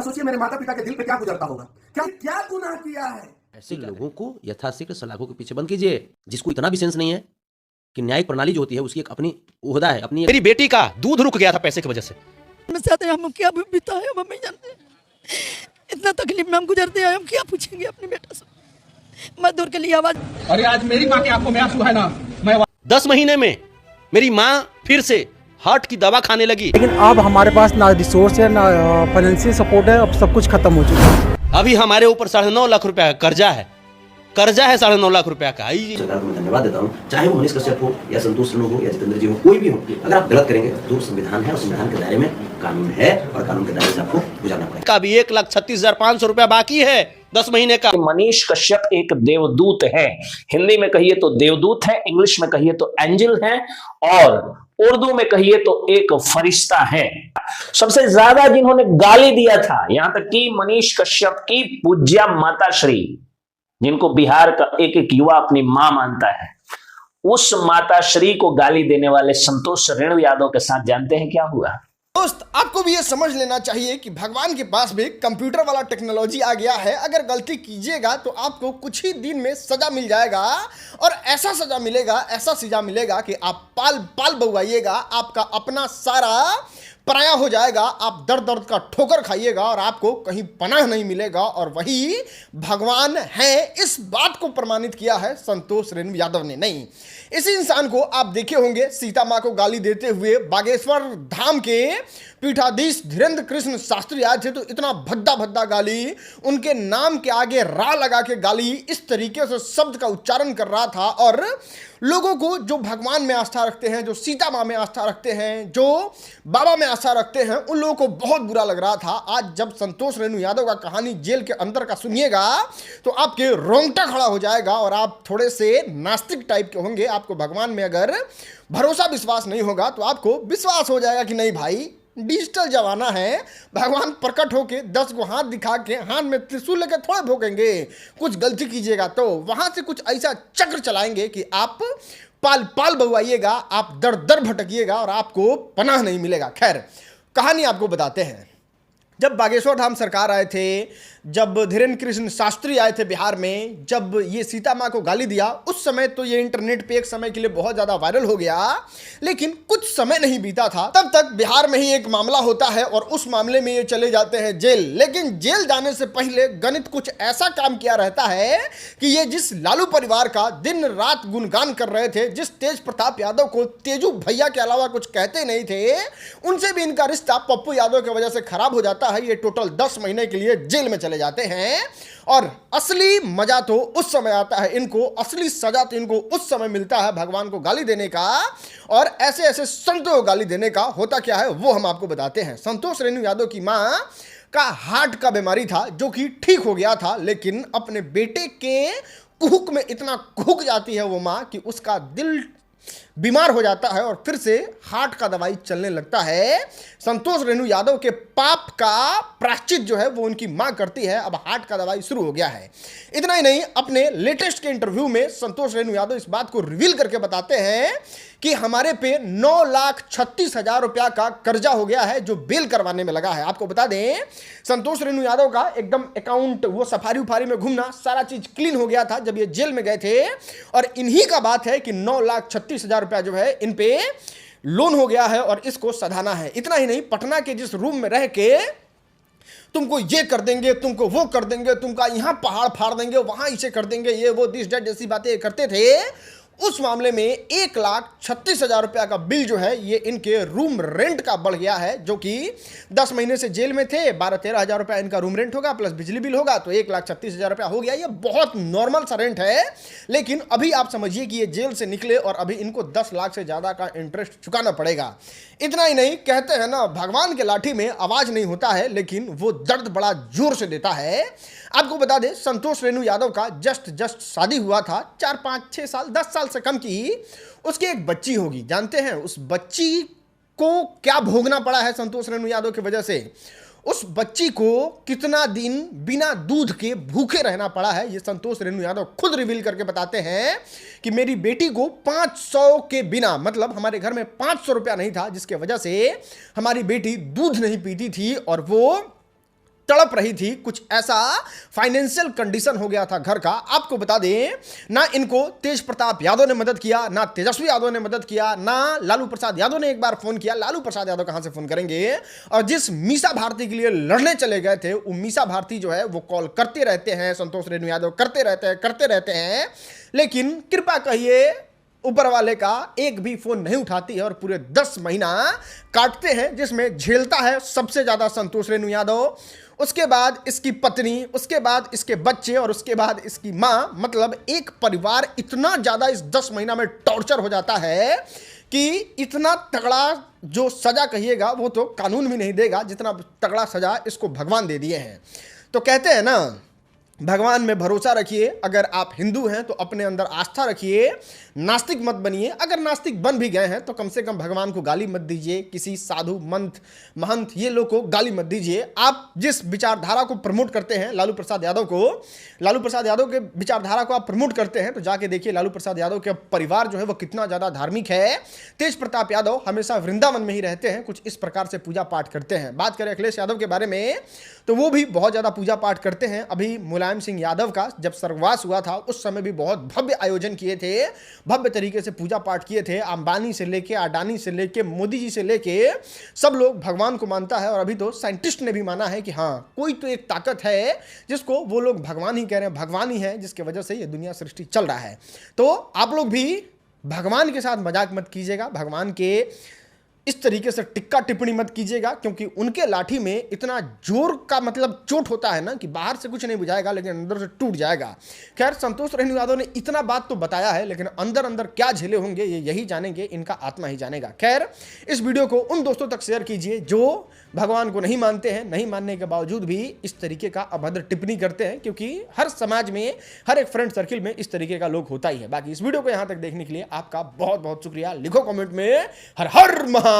सोचिए मेरे माता पिता के दिल पे क्या गुजरता होगा, क्या क्या गुनाह किया है। ऐसे लोगों को यथाशीघ्र सलाखों के पीछे बंद कीजिए, जिसको इतना भी सेंस नहीं है कि न्यायिक प्रणाली जो होती है उसकी एक अपनी ओहदा है, अपनी। मेरी बेटी का दूध रुक गया था पैसे की वजह से। हम चाहते हैं हम क्या बीता है हम नहीं जानते, इतना तकलीफ में हम गुजरते हैं, हम क्या पूछेंगे अपने बेटा से। मजदूर के लिए आवाज। अरे आज मेरी माँ की आंखों में आंसू है ना, मैं 10 महीने में मेरी माँ फिर से हार्ट की दवा खाने लगी। लेकिन अब हमारे पास ना रिसोर्स है ना फाइनेंशियल सपोर्ट है, अब सब कुछ खत्म हो चुका है। अभी हमारे ऊपर 9.5 लाख रुपया का कर्जा है 9.5 लाख रुपया का। सरकार को मैं धन्यवाद देता हूँ, चाहे वो मनीष कश्यप हो या संतोष रेणु हो या जितेंद्र जी हो, कोई भी हो, अगर आप गलत करेंगे तो संविधान है और संविधान के दायरे में कानून है और कानून के दायरे से आपको गुजारना पड़ेगा। अभी 1,36,500 रुपया बाकी है 10 महीने का। मनीष कश्यप एक देवदूत है, हिंदी में कहिए तो देवदूत है, इंग्लिश में कहिए तो एंजल है, और उर्दू में कहिए तो एक फरिश्ता है। सबसे ज्यादा जिन्होंने गाली दिया था, यहां तक कि मनीष कश्यप की पूज्या माताश्री, जिनको बिहार का एक एक युवा अपनी मां मानता है, उस माताश्री को गाली देने वाले संतोष रेणु यादव के साथ जानते हैं क्या हुआ। दोस्त, आपको भी ये समझ लेना चाहिए कि भगवान के पास भी कंप्यूटर वाला टेक्नोलॉजी आ गया है। अगर गलती कीजिएगा तो आपको कुछ ही दिन में सजा मिल जाएगा, और ऐसा सजा मिलेगा, ऐसा सजा मिलेगा कि आप पाल पाल बउआइएगा, आपका अपना सारा पराया हो जाएगा, आप दर्द दर्द का ठोकर खाइएगा और आपको कहीं पनाह नहीं मिलेगा। और वही भगवान है, इस बात को प्रमाणित किया है संतोष रेणु यादव ने। नहीं, इसी इंसान को आप देखे होंगे सीता माँ को गाली देते हुए बागेश्वर धाम के पीठाधीश धीरेन्द्र कृष्ण शास्त्री आए थे, तो इतना भद्दा भद्दा गाली, उनके नाम के आगे रा लगा के गाली, इस तरीके से शब्द का उच्चारण कर रहा था। और लोगों को जो भगवान में आस्था रखते हैं, जो सीता माँ में आस्था रखते हैं, जो बाबा में आस्था रखते हैं, उन लोगों को बहुत बुरा लग रहा था। आज जब संतोष रेणु यादव का कहानी जेल के अंदर का सुनिएगा तो आपके रोंगटा खड़ा हो जाएगा, और आप थोड़े से नास्तिक टाइप के होंगे। आपको भगवान में अगर भरोसा विश्वास नहीं होगा तो आपको विश्वास हो जाएगा कि नहीं भाई, डिजिटल जमाना है, भगवान प्रकट होके 10 को हाथ दिखा के हाथ में त्रिशूल लेकर थोड़े भोगेंगे। कुछ गलती कीजिएगा तो वहां से कुछ ऐसा चक्र चलाएंगे कि आप पाल पाल बउआइएगा, आप दर दर भटकिएगा और आपको पनाह नहीं मिलेगा। खैर, कहानी आपको बताते हैं। जब बागेश्वर धाम सरकार आए थे, जब धीरेन्द्र कृष्ण शास्त्री आए थे बिहार में, जब ये सीता माँ को गाली दिया, उस समय तो ये इंटरनेट पे एक समय के लिए बहुत ज़्यादा वायरल हो गया। लेकिन कुछ समय नहीं बीता था तब तक बिहार में ही एक मामला होता है, और उस मामले में ये चले जाते हैं जेल। लेकिन जेल जाने से पहले गणित कुछ ऐसा काम किया रहता है कि ये जिस लालू परिवार का दिन रात गुणगान कर रहे थे, जिस तेज प्रताप यादव को तेजू भैया के अलावा कुछ कहते नहीं थे, उनसे भी इनका रिश्ता पप्पू यादव की वजह से खराब हो जाता है। ये टोटल 10 महीने के लिए जेल में चले जाते हैं। और असली मजा तो उस समय आता है इनको, असली सजा तो इनको उस समय मिलता है भगवान को गाली देने का, और ऐसे ऐसे संतों को गाली देने का। होता क्या है वो हम आपको बताते हैं। संतोष रेणु यादव की मां का हार्ट का बीमारी था, जो कि ठीक हो गया था, लेकिन अपने बेटे के कुहुक में इतना कुहुक जाती है वो मां कि उसका दिल बीमार हो जाता है और फिर से हार्ट का दवाई चलने लगता है। संतोष रेणु यादव के पाप का प्रायश्चित जो है वो उनकी मां करती है। अब हार्ट का दवाई शुरू हो गया है। इतना ही नहीं, अपने लेटेस्ट के इंटरव्यू में संतोष रेणु यादव इस बात को रिवील करके बताते हैं कि हमारे पे 9,36,000 रुपया का कर्जा हो गया है, जो बेल करवाने में लगा है। आपको बता दें, संतोष रेणु यादव का एकदम अकाउंट, वो सफारी उफारी में घूमना, सारा चीज क्लीन हो गया था जब ये जेल में गए थे। और इन्हीं का बात है कि 9,36,000 रुपया जो है इन पे लोन हो गया है और इसको सधाना है। इतना ही नहीं, पटना के जिस रूम में रह के तुमको ये कर देंगे, तुमको वो कर देंगे, तुमका यहां पहाड़ फाड़ देंगे, वहां इसे कर देंगे, ये वो दिस डेट जैसी बातें करते थे, उस मामले में 1,36,000 रुपया का बिल जो है ये इनके रूम रेंट का बढ़ गया है। जो कि 10 महीने से जेल में थे, 12-13 हज़ार रुपया इनका रूम रेंट होगा, प्लस बिजली बिल होगा, तो 1,36,000 रुपया हो गया। ये बहुत नॉर्मल सा रेंट है। लेकिन अभी आप समझिए कि ये जेल से निकले और अभी इनको 10 लाख से ज़्यादा का इंटरेस्ट चुकाना पड़ेगा। इतना ही नहीं, कहते हैं ना, भगवान के लाठी में आवाज़ नहीं होता है, लेकिन वो दर्द बड़ा जोर से देता है। आपको बता दें, संतोष रेणु यादव का जस्ट शादी हुआ था, 4-5-6 साल, 10 साल से कम की उसकी एक बच्ची होगी। जानते हैं उस बच्ची को क्या भोगना पड़ा है संतोष रेणु यादव की वजह से? उस बच्ची को कितना दिन बिना दूध के भूखे रहना पड़ा है, ये संतोष रेणु यादव खुद रिवील करके बताते हैं कि मेरी बेटी को 500 के बिना, मतलब हमारे घर में 500 रुपया नहीं था, जिसके वजह से हमारी बेटी दूध नहीं पीती थी और वो तड़प रही थी, कुछ ऐसा फाइनेंशियल कंडीशन हो गया था घर का। आपको बता दें, ना इनको तेज प्रताप यादव ने मदद किया, ना तेजस्वी यादव ने मदद किया, ना लालू प्रसाद यादव ने एक बार फोन किया। लालू प्रसाद यादव कहां से फोन करेंगे? और जिस मीसा भारती के लिए लड़ने चले गए थे, वो मीसा भारती जो है वो कॉल करते रहते हैं, संतोष रेणु यादव करते रहते हैं, लेकिन कृपा कहिए ऊपर वाले का एक भी फोन नहीं उठाती है और पूरे 10 महीना काटते हैं, जिसमें झेलता है सबसे ज्यादा संतोष रेणु यादव, उसके बाद इसकी पत्नी, उसके बाद इसके बच्चे और उसके बाद इसकी मां। मतलब एक परिवार इतना ज्यादा इस 10 महीना में टॉर्चर हो जाता है कि इतना तगड़ा जो सजा कहिएगा वो तो कानून भी नहीं देगा, जितना तगड़ा सजा इसको भगवान दे दिए हैं। तो कहते हैं ना, भगवान में भरोसा रखिए। अगर आप हिंदू हैं तो अपने अंदर आस्था रखिए, नास्तिक मत बनिए। अगर नास्तिक बन भी गए हैं तो कम से कम भगवान को गाली मत दीजिए, किसी साधु महंत ये लोग को गाली मत दीजिए। आप जिस विचारधारा को प्रमोट करते हैं, लालू प्रसाद यादव के विचारधारा को आप प्रमोट करते हैं, तो जाके देखिए लालू प्रसाद यादव के परिवार जो है वो कितना ज्यादा धार्मिक है। तेज प्रताप यादव हमेशा वृंदावन में ही रहते हैं, कुछ इस प्रकार से पूजा पाठ करते हैं। बात करें अखिलेश यादव के बारे में तो वो भी बहुत ज्यादा पूजा पाठ करते हैं। अभी मुलायम सिंह यादव का जब स्वर्गवास हुआ था उस समय भी बहुत भव्य आयोजन किए थे, भव्य तरीके से पूजा पाठ किए थे। अंबानी से लेके, अडानी से लेके, मोदी जी से लेके सब लोग भगवान को मानता है। और अभी तो साइंटिस्ट ने भी माना है कि हाँ, कोई तो एक ताकत है जिसको वो लोग भगवान ही कह रहे हैं, भगवान ही है जिसकी वजह से ये दुनिया सृष्टि चल रहा है। तो आप लोग भी भगवान के साथ मजाक मत कीजिएगा, भगवान के इस तरीके से टिक्का टिप्पणी मत कीजिएगा, क्योंकि उनके लाठी में इतना जोर का मतलब चोट होता है ना कि बाहर से कुछ नहीं बुझाएगा लेकिन अंदर से टूट जाएगा। खैर, संतोष रेणु यादव ने इतना बात तो बताया है, लेकिन अंदर अंदर क्या झेले होंगे ये यही जानेंगे, इनका आत्मा ही जानेगा। खैर, इस वीडियो को उन दोस्तों तक शेयर कीजिए जो भगवान को नहीं मानते हैं, नहीं मानने के बावजूद भी इस तरीके का अभद्र टिप्पणी करते हैं, क्योंकि हर समाज में, हर एक फ्रेंड सर्किल में इस तरीके का लोग होता ही है। बाकी इस वीडियो को यहां तक देखने के लिए आपका बहुत बहुत शुक्रिया। लिखो कमेंट में हर हर महादेव।